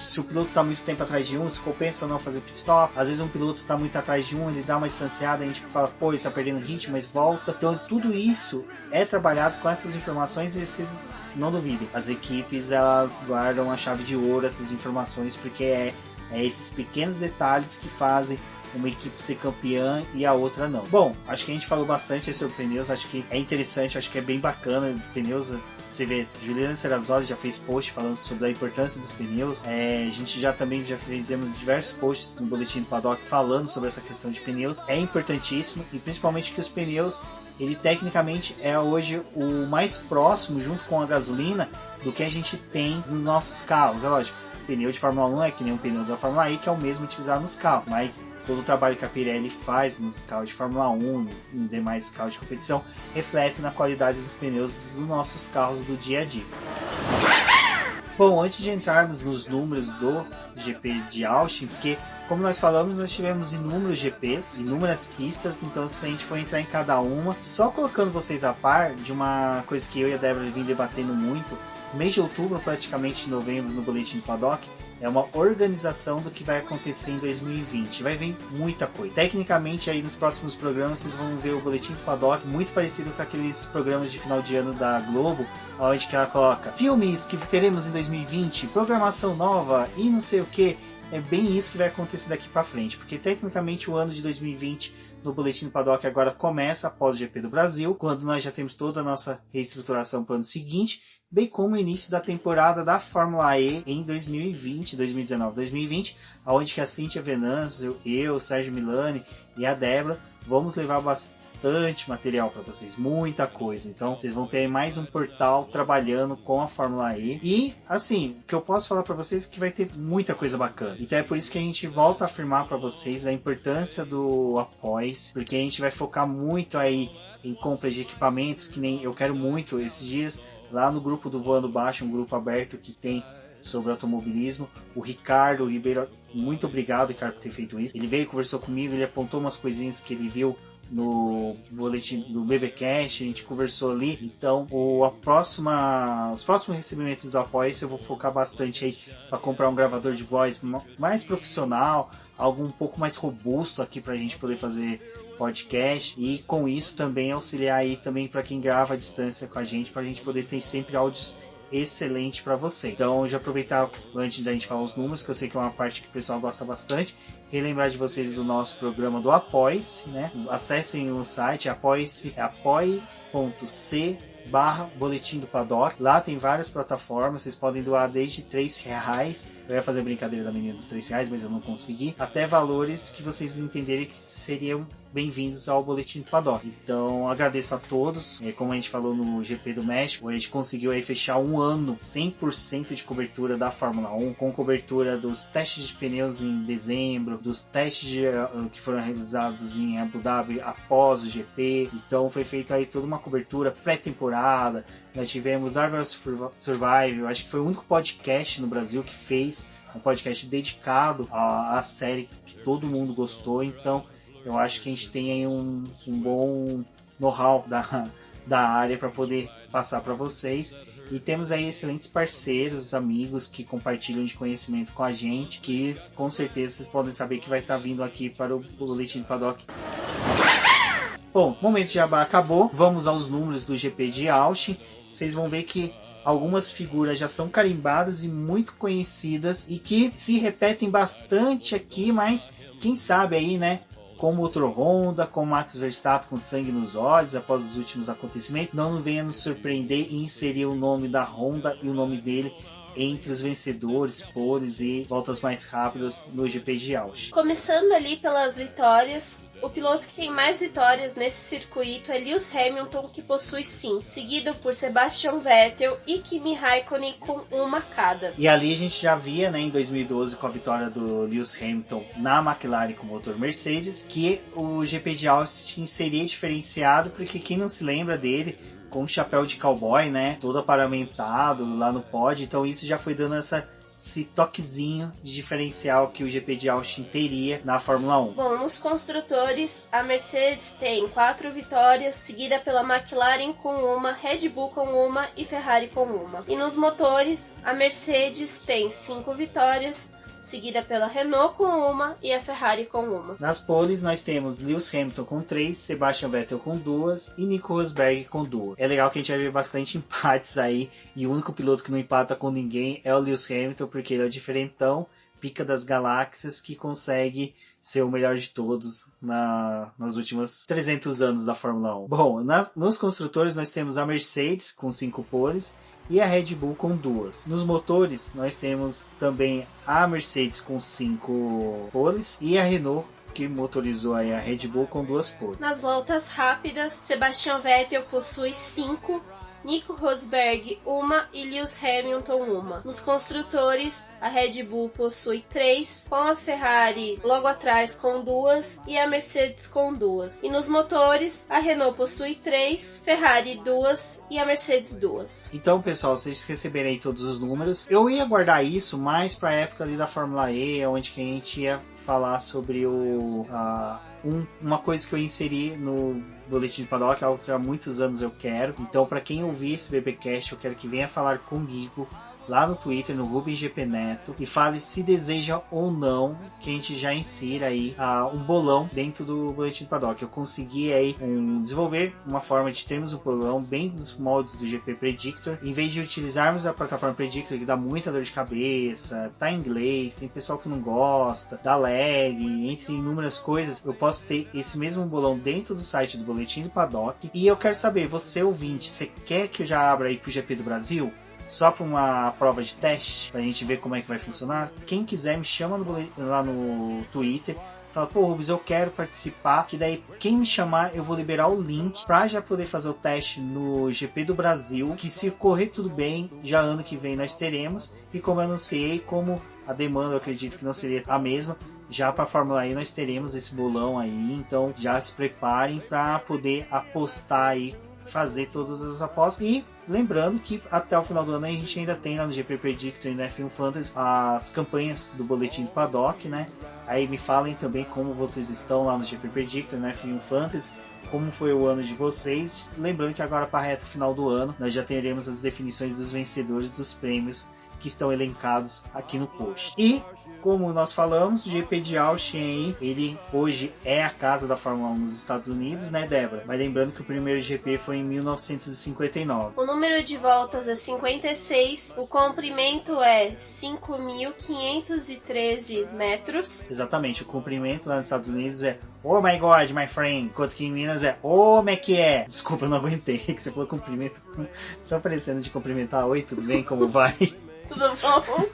se o piloto está muito tempo atrás de um, se compensa ou não fazer pit stop. Às vezes um piloto está muito atrás de um, ele dá uma distanciada, a gente fala, pô, ele está perdendo ritmo, mas volta. Então tudo isso é trabalhado com essas informações e vocês não duvidem. As equipes, elas guardam a chave de ouro essas informações, porque é esses pequenos detalhes que fazem uma equipe ser campeã e a outra não. Bom, acho que a gente falou bastante sobre pneus, acho que é interessante, acho que é bem bacana. Pneus, você vê, Juliana Serrazoli já fez post falando sobre a importância dos pneus. A gente já fizemos diversos posts no Boletim do Paddock falando sobre essa questão de pneus. É importantíssimo, e principalmente que os pneus, ele tecnicamente é hoje o mais próximo, junto com a gasolina, do que a gente tem nos nossos carros. É lógico, o pneu de Fórmula 1 é que nem o pneu da Fórmula E, que é o mesmo utilizado nos carros, mas todo o trabalho que a Pirelli faz nos carros de Fórmula 1 e em demais carros de competição reflete na qualidade dos pneus dos nossos carros do dia a dia. Bom, antes de entrarmos nos números do GP de Austin, porque como nós falamos, nós tivemos inúmeros GPs, inúmeras pistas, então se a gente for entrar em cada uma, só colocando vocês a par de uma coisa que eu e a Débora vim debatendo muito, mês de outubro, praticamente em novembro, no Boletim do Paddock, é uma organização do que vai acontecer em 2020. Vai vir muita coisa. Tecnicamente, aí nos próximos programas, vocês vão ver o Boletim do Paddock muito parecido com aqueles programas de final de ano da Globo, onde que ela coloca filmes que teremos em 2020, programação nova e não sei o que. é bem isso que vai acontecer daqui para frente, porque tecnicamente o ano de 2020 no Boletim do Paddock agora começa após o GP do Brasil, quando nós já temos toda a nossa reestruturação para o ano seguinte, bem como o início da temporada da Fórmula E em 2020, 2019, 2020, onde que a Cíntia Venâncio, eu, Sérgio Milani e a Débora vamos levar bastante material para vocês, muita coisa. Então vocês vão ter mais um portal trabalhando com a Fórmula E. E assim, o que eu posso falar para vocês é que vai ter muita coisa bacana. Então é por isso que a gente volta a afirmar para vocês a importância do Apoie-se, porque a gente vai focar muito aí em compra de equipamentos, que nem eu quero muito esses dias lá no grupo do Voando Baixo, um grupo aberto que tem sobre automobilismo. O Ricardo Ribeiro, muito obrigado, Ricardo, por ter feito isso. Ele veio, conversou comigo, ele apontou umas coisinhas que ele viu no boletim do BBcast, a gente conversou ali. Então os próximos recebimentos do Apoia-se eu vou focar bastante aí para comprar um gravador de voz mais profissional, algo um pouco mais robusto aqui para a gente poder fazer podcast, e com isso também auxiliar aí também para quem grava à distância com a gente, para a gente poder ter sempre áudios excelente para você. Então já aproveitar antes da gente falar os números, que eu sei que é uma parte que o pessoal gosta bastante, relembrar de vocês do nosso programa do Apoie-se, né? Acessem o site apoie-se, apoie.c/Boletim do Paddock. Lá tem várias plataformas, vocês podem doar desde R$3. Eu ia fazer brincadeira da menina dos R$3, mas eu não consegui. Até valores que vocês entenderem que seriam bem-vindos ao Boletim do Paddock. Então agradeço a todos. Como a gente falou no GP do México, a gente conseguiu aí fechar um ano 100% de cobertura da Fórmula 1, com cobertura dos testes de pneus em dezembro, dos testes que foram realizados em Abu Dhabi após o GP. Então foi feita aí toda uma cobertura pré-temporada. Nós tivemos Driver Survive, eu acho que foi o único podcast no Brasil que fez um podcast dedicado à série que todo mundo gostou. Então eu acho que a gente tem aí um bom know-how da área para poder passar para vocês. E temos aí excelentes parceiros, amigos que compartilham de conhecimento com a gente, que com certeza vocês podem saber que vai estar vindo aqui para o Boletim do Paddock. Bom, o momento de jabá acabou. Vamos aos números do GP de Austin. Vocês vão ver que algumas figuras já são carimbadas e muito conhecidas e que se repetem bastante aqui, mas quem sabe aí, né? Com o motor Honda, com Max Verstappen com sangue nos olhos após os últimos acontecimentos, não venha nos surpreender e inserir o nome da Honda e o nome dele entre os vencedores, poles e voltas mais rápidas no GP de Austin.
Começando ali pelas vitórias, o piloto que tem mais vitórias nesse circuito é Lewis Hamilton, que possui 5, seguido por Sebastian Vettel e Kimi Raikkonen com uma cada.
E ali a gente já via, né, em 2012, com a vitória do Lewis Hamilton na McLaren com o motor Mercedes, que o GP de Austin seria diferenciado, porque quem não se lembra dele, com um chapéu de cowboy, né, todo aparamentado lá no pódio, então isso já foi dando esse toquezinho de diferencial que o GP de Austin teria na Fórmula 1.
Bom, nos construtores, a Mercedes tem 4 vitórias, seguida pela McLaren com uma, Red Bull com uma e Ferrari com uma. E nos motores, a Mercedes tem 5 vitórias, seguida pela Renault com uma e a Ferrari com uma.
Nas poles nós temos Lewis Hamilton com 3, Sebastian Vettel com 2 e Nico Rosberg com 2. É legal que a gente vai ver bastante empates aí, e o único piloto que não empata com ninguém é o Lewis Hamilton, porque ele é o diferentão, pica das galáxias, que consegue ser o melhor de todos nos últimos 300 anos da Fórmula 1. Bom, nos construtores nós temos a Mercedes com 5 poles e a Red Bull com 2. Nos motores, nós temos também a Mercedes com 5 poles e a Renault, que motorizou aí a Red Bull, com 2 poles.
Nas voltas rápidas, Sebastian Vettel possui 5, Nico Rosberg uma e Lewis Hamilton uma. Nos construtores, a Red Bull possui 3, com a Ferrari logo atrás com 2 e a Mercedes com 2. E nos motores, a Renault possui 3, Ferrari 2 e a Mercedes 2.
Então, pessoal, vocês receberem aí todos os números. Eu ia guardar isso mais para a época ali da Fórmula E, onde que a gente ia falar sobre uma coisa que eu inseri no Boletim do Paddock, algo que há muitos anos eu quero. Então, para quem ouvir esse BBcast, eu quero que venha falar comigo lá no Twitter, no Rubens GP Neto, e fale se deseja ou não que a gente já insira aí um bolão dentro do Boletim do Paddock. Eu consegui aí desenvolver uma forma de termos um bolão bem dos moldes do GP Predictor, em vez de utilizarmos a plataforma Predictor, que dá muita dor de cabeça, tá em inglês, tem pessoal que não gosta, dá lag, entre inúmeras coisas. Eu posso ter esse mesmo bolão dentro do site do Boletim do Paddock. E eu quero saber, você ouvinte, você quer que eu já abra aí pro GP do Brasil? Só para uma prova de teste, pra gente ver como é que vai funcionar? Quem quiser me chama lá no Twitter. Fala, pô, Rubens, eu quero participar, que daí quem me chamar eu vou liberar o link pra já poder fazer o teste no GP do Brasil, que se correr tudo bem, já ano que vem nós teremos. E como eu anunciei, como a demanda eu acredito que não seria a mesma, já para a Fórmula E nós teremos esse bolão aí, então já se preparem para poder apostar aí, fazer todas as apostas. E lembrando que até o final do ano a gente ainda tem lá no GP Predictor e no F1 Fantasy as campanhas do Boletim do Paddock, né? Aí me falem também como vocês estão lá no GP Predictor e no F1 Fantasy, como foi o ano de vocês. Lembrando que agora para a reta final do ano nós já teremos as definições dos vencedores dos prêmios que estão elencados aqui no post. E, como nós falamos, o GP de Austin aí, ele hoje é a casa da Fórmula 1 nos Estados Unidos, né, Débora? Mas lembrando que o primeiro GP foi em 1959.
O número de voltas é 56, o comprimento é 5.513 metros.
Exatamente, o comprimento lá nos Estados Unidos é "Oh my God, my friend", enquanto que em Minas é "Oh, me que é". Desculpa, eu não aguentei, que você falou comprimento. Tô parecendo de cumprimentar. Oi, tudo bem? Como vai?
Tudo bom?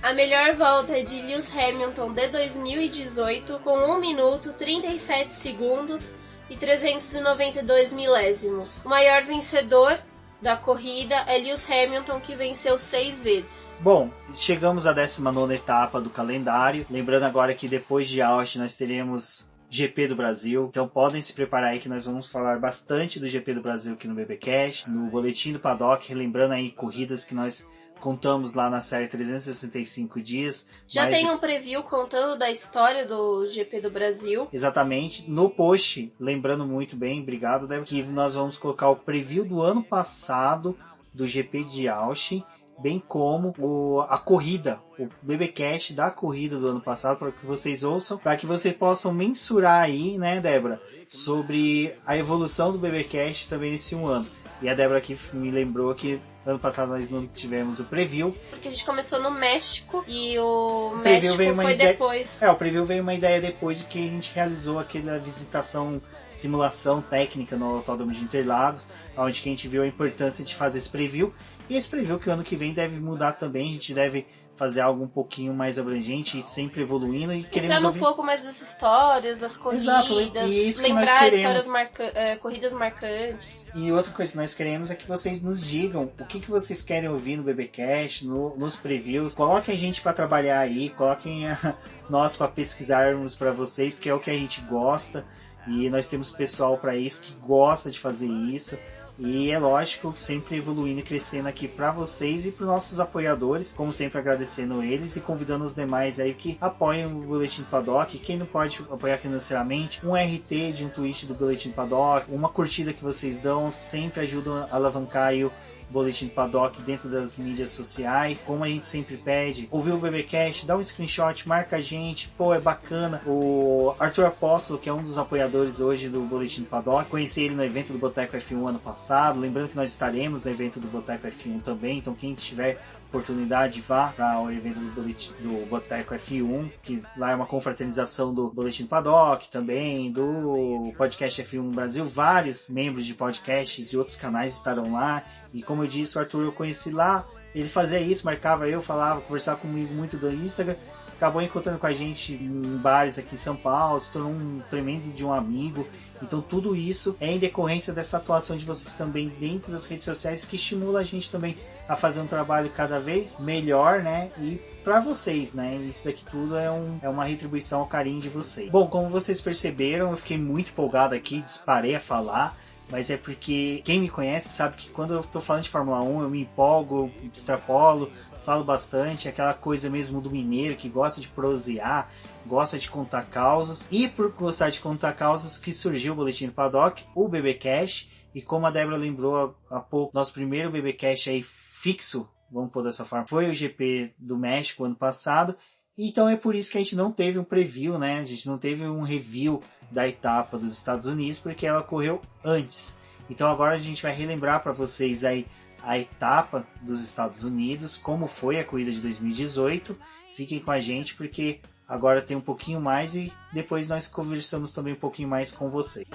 A melhor volta é de Lewis Hamilton de 2018, com 1 minuto, 37 segundos e 392 milésimos. O maior vencedor da corrida é Lewis Hamilton, que venceu 6 vezes.
Bom, chegamos à 19ª etapa do calendário. Lembrando agora que depois de Austin nós teremos GP do Brasil, então podem se preparar aí que nós vamos falar bastante do GP do Brasil aqui no BBcast, no Boletim do Paddock, lembrando aí corridas que nós contamos lá na série 365 dias.
Já tem um preview contando da história do GP do Brasil.
Exatamente. No post, lembrando muito bem, obrigado, Débora, que nós vamos colocar o preview do ano passado do GP de Austin, bem como a corrida, o BBcast da corrida do ano passado, para que vocês ouçam, para que vocês possam mensurar aí, né, Débora, sobre a evolução do BBcast também nesse um ano. E a Débora aqui me lembrou que ano passado nós não tivemos o preview.
Porque a gente começou no México e o México foi depois.
O preview veio uma ideia depois de que a gente realizou aquela visitação, simulação técnica no Autódromo de Interlagos, onde que a gente viu a importância de fazer esse preview. E esse preview que o ano que vem deve mudar também, a gente deve fazer algo um pouquinho mais abrangente e sempre evoluindo. E queremos
entrar um pouco mais das histórias, das corridas, lembrar histórias corridas marcantes.
E outra coisa que nós queremos é que vocês nos digam o que vocês querem ouvir no BBcast, nos previews. Coloquem a gente para trabalhar aí, coloquem nós para pesquisarmos para vocês, porque é o que a gente gosta. E nós temos pessoal para isso, que gosta de fazer isso. E é lógico, sempre evoluindo e crescendo aqui para vocês e para os nossos apoiadores, como sempre agradecendo eles e convidando os demais aí que apoiam o Boletim Paddock. Quem não pode apoiar financeiramente, um RT de um tweet do Boletim Paddock, uma curtida que vocês dão, sempre ajudam a alavancar aí o Boletim Paddock dentro das mídias sociais. Como a gente sempre pede, ouvir o BBcast, dá um screenshot, marca a gente, pô, é bacana. O Arthur Apóstolo, que é um dos apoiadores hoje do Boletim Paddock, conheci ele no evento do Boteco F1 ano passado, lembrando que nós estaremos no evento do Boteco F1 também, então quem tiver oportunidade, vá para o evento do Boteco F1, que lá é uma confraternização do Boletim Paddock, também do Podcast F1 Brasil. Vários membros de podcasts e outros canais estarão lá, e como eu disse, o Arthur eu conheci lá, ele fazia isso, marcava eu, falava, conversava comigo muito do Instagram, acabou encontrando com a gente em bares aqui em São Paulo, se tornou um tremendo de um amigo. Então tudo isso é em decorrência dessa atuação de vocês também dentro das redes sociais, que estimula a gente também a fazer um trabalho cada vez melhor, né? E para vocês, né? Isso daqui tudo é uma retribuição ao carinho de vocês. Bom, como vocês perceberam, eu fiquei muito empolgado aqui, disparei a falar. Mas é porque quem me conhece sabe que quando eu tô falando de Fórmula 1, eu me empolgo, eu extrapolo, falo bastante, aquela coisa mesmo do mineiro que gosta de prosear, gosta de contar causas. E por gostar de contar causas que surgiu o Boletim do Paddock, o BBcast. E como a Débora lembrou há pouco, nosso primeiro BBcast aí fixo vamos pôr dessa forma, foi o GP do México ano passado. Então é por isso que a gente não teve um preview, né? A gente não teve um review da etapa dos Estados Unidos, porque ela ocorreu antes. Então agora a gente vai relembrar para vocês aí a etapa dos Estados Unidos, como foi a corrida de 2018. Fiquem com a gente, porque agora tem um pouquinho mais e depois nós conversamos também um pouquinho mais com vocês.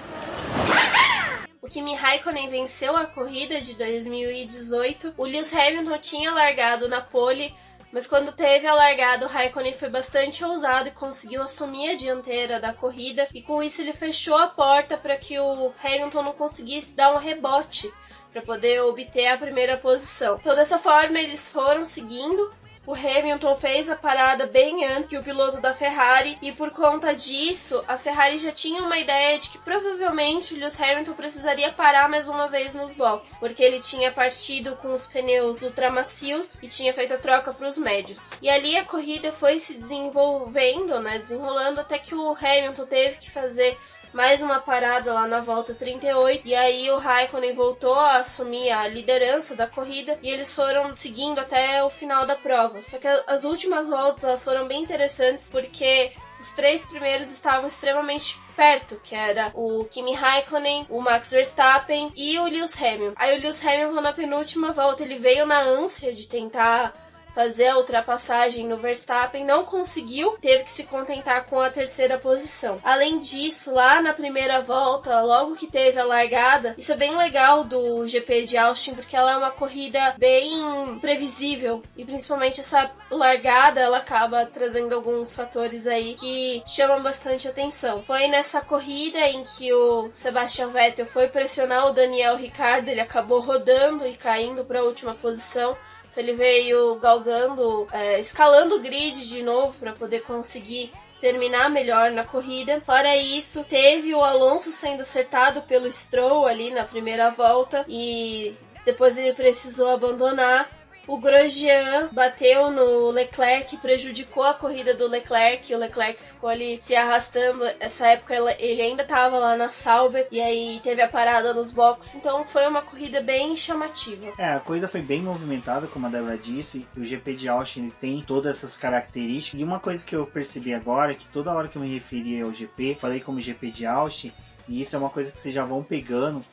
O Kimi Raikkonen venceu a corrida de 2018. O Lewis Hamilton tinha largado na pole, mas quando teve a largada, o Raikkonen foi bastante ousado e conseguiu assumir a dianteira da corrida. E com isso ele fechou a porta para que o Hamilton não conseguisse dar um rebote para poder obter a primeira posição. Então dessa forma eles foram seguindo. O Hamilton fez a parada bem antes que o piloto da Ferrari e por conta disso, a Ferrari já tinha uma ideia de que provavelmente o Lewis Hamilton precisaria parar mais uma vez nos boxes, porque ele tinha partido com os pneus ultramacios e tinha feito a troca para os médios. E ali a corrida foi se desenvolvendo, desenrolando até que o Hamilton teve que fazer mais uma parada lá na volta 38, e aí o Raikkonen voltou a assumir a liderança da corrida e eles foram seguindo até o final da prova. Só que as últimas voltas elas foram bem interessantes porque os 3 primeiros estavam extremamente perto, que era o Kimi Raikkonen, o Max Verstappen e o Lewis Hamilton. Aí o Lewis Hamilton na penúltima volta ele veio na ânsia de tentar fazer a ultrapassagem no Verstappen, não conseguiu, teve que se contentar com a terceira posição. Além disso, lá na primeira volta, logo que teve a largada, isso é bem legal do GP de Austin, porque ela é uma corrida bem previsível, e principalmente essa largada, ela acaba trazendo alguns fatores aí que chamam bastante atenção. Foi nessa corrida em que o Sebastian Vettel foi pressionar o Daniel Ricciardo, ele acabou rodando e caindo para a última posição. Ele veio galgando, escalando o grid de novo para poder conseguir terminar melhor na corrida. Fora isso, teve o Alonso sendo acertado pelo Stroll ali na primeira volta e depois ele precisou abandonar. O Grosjean bateu no Leclerc, prejudicou a corrida do Leclerc. O Leclerc ficou ali se arrastando. Essa época ele ainda estava lá na Sauber e aí teve a parada nos boxes. Então foi uma corrida bem chamativa.
A corrida foi bem movimentada, como a Débora disse. O GP de Austin ele tem todas essas características. E uma coisa que eu percebi agora, que toda hora que eu me referi ao GP, falei como GP de Austin, e isso é uma coisa que vocês já vão pegando,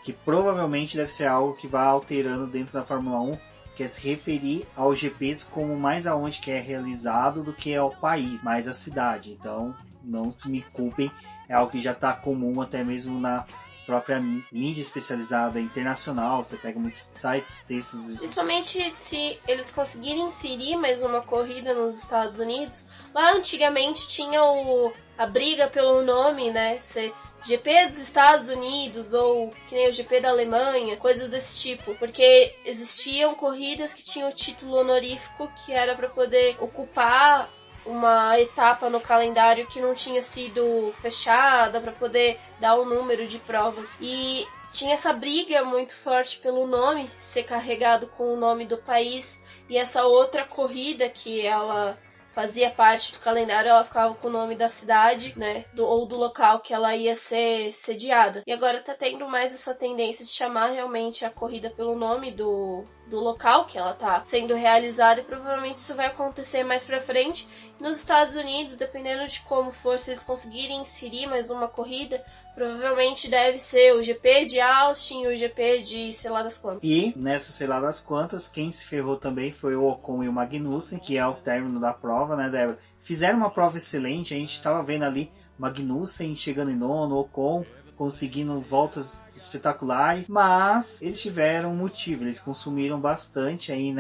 que provavelmente deve ser algo que vai alterando dentro da Fórmula 1, que é se referir aos GPs como mais aonde que é realizado do que ao país, mais a cidade. Então, não se me culpem, é algo que já está comum até mesmo na própria mídia especializada internacional. Você pega muitos sites, textos... Principalmente
se eles conseguirem inserir mais uma corrida nos Estados Unidos. Lá antigamente tinha a briga pelo nome, GP dos Estados Unidos ou que nem o GP da Alemanha, coisas desse tipo, porque existiam corridas que tinham o título honorífico que era para poder ocupar uma etapa no calendário que não tinha sido fechada, para poder dar um número de provas. E tinha essa briga muito forte pelo nome ser carregado com o nome do país, e essa outra corrida que ela fazia parte do calendário, ela ficava com o nome da cidade, ou do local que ela ia ser sediada. E agora tá tendo mais essa tendência de chamar realmente a corrida pelo nome do local que ela tá sendo realizada, e provavelmente isso vai acontecer mais pra frente. Nos Estados Unidos, dependendo de como for, se eles conseguirem inserir mais uma corrida, provavelmente deve ser o GP de Austin e o GP de sei lá das quantas.
E nessa sei lá das quantas, quem se ferrou também foi o Ocon e o Magnussen, que é o término da prova, né, Débora? Fizeram uma prova excelente, a gente tava vendo ali Magnussen chegando em nono, Ocon conseguindo voltas espetaculares, mas eles tiveram um motivo, eles consumiram bastante aí,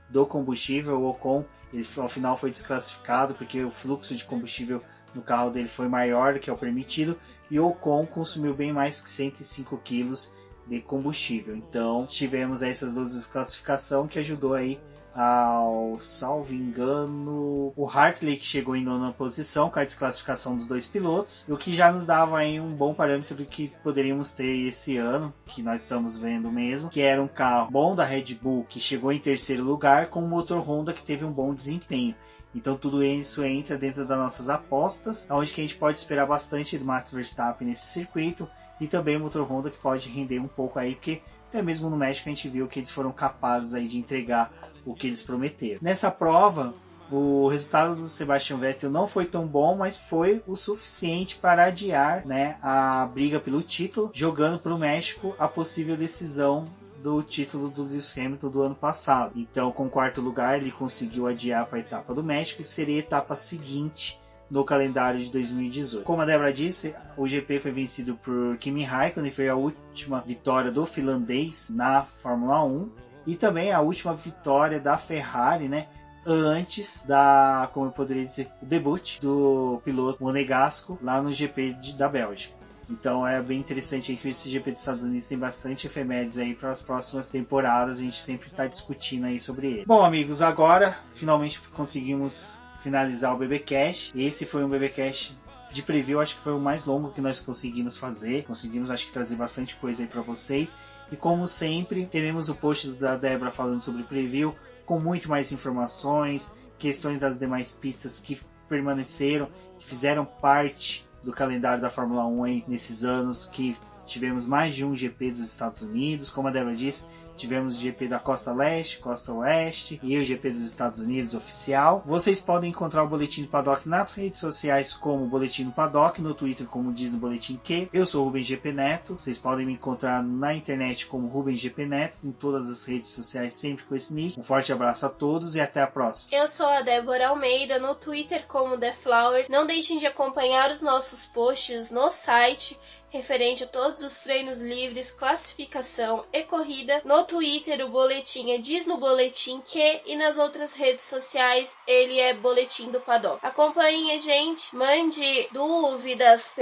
do combustível. O Ocon, ele ao final foi desclassificado porque o fluxo de combustível no carro dele foi maior do que é o permitido, e o Ocon consumiu bem mais que 105 quilos de combustível. Então tivemos aí essas duas desclassificações que ajudou aí ao, salvo engano, o Hartley, que chegou em nona posição com a desclassificação dos dois pilotos, o que já nos dava aí um bom parâmetro do que poderíamos ter esse ano, que nós estamos vendo mesmo, que era um carro bom da Red Bull, que chegou em terceiro lugar, com um motor Honda que teve um bom desempenho. Então tudo isso entra dentro das nossas apostas, onde que a gente pode esperar bastante do Max Verstappen nesse circuito, e também o motor Honda que pode render um pouco aí, porque até mesmo no México a gente viu que eles foram capazes aí de entregar o que eles prometeram. Nessa prova, o resultado do Sebastian Vettel não foi tão bom, mas foi o suficiente para adiar, né, a briga pelo título, jogando para o México a possível decisão do título do Lewis Hamilton do ano passado. Então, com o quarto lugar, ele conseguiu adiar para a etapa do México, que seria a etapa seguinte no calendário de 2018. Como a Débora disse, o GP foi vencido por Kimi Raikkonen, foi a última vitória do finlandês na Fórmula 1 e também a última vitória da Ferrari, né, antes da, como eu poderia dizer, o debut do piloto monegasco lá no GP da Bélgica. Então é bem interessante aí que esse GP dos Estados Unidos tem bastante efemérides aí para as próximas temporadas, a gente sempre está discutindo aí sobre ele. Bom, amigos, agora finalmente conseguimos finalizar o BBcast. Esse foi um BBcast de preview, acho que foi o mais longo que nós conseguimos fazer. Conseguimos, acho que, trazer bastante coisa aí para vocês. E como sempre, teremos o post da Débora falando sobre preview, com muito mais informações, questões das demais pistas que permaneceram, que fizeram parte do calendário da Fórmula 1 aí nesses anos, que tivemos mais de um GP dos Estados Unidos, como a Débora disse, tivemos o GP da Costa Leste, Costa Oeste e o GP dos Estados Unidos oficial. Vocês podem encontrar o Boletim do Paddock nas redes sociais como Boletim do Paddock, no Twitter como diz no Boletim Q. Eu sou o Rubens GP Neto, vocês podem me encontrar na internet como Rubens GP Neto, em todas as redes sociais sempre com esse nick. Um forte abraço a todos e até a próxima.
Eu sou a Débora Almeida, no Twitter como The Flowers. Não deixem de acompanhar os nossos posts no site referente a todos os treinos livres, classificação e corrida. No Twitter o boletim é Diz no Boletim Que e nas outras redes sociais ele é Boletim do Paddock. Acompanhem a gente, mande dúvidas,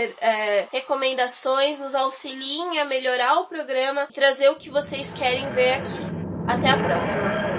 recomendações, nos auxiliem a melhorar o programa e trazer o que vocês querem ver aqui. Até a próxima!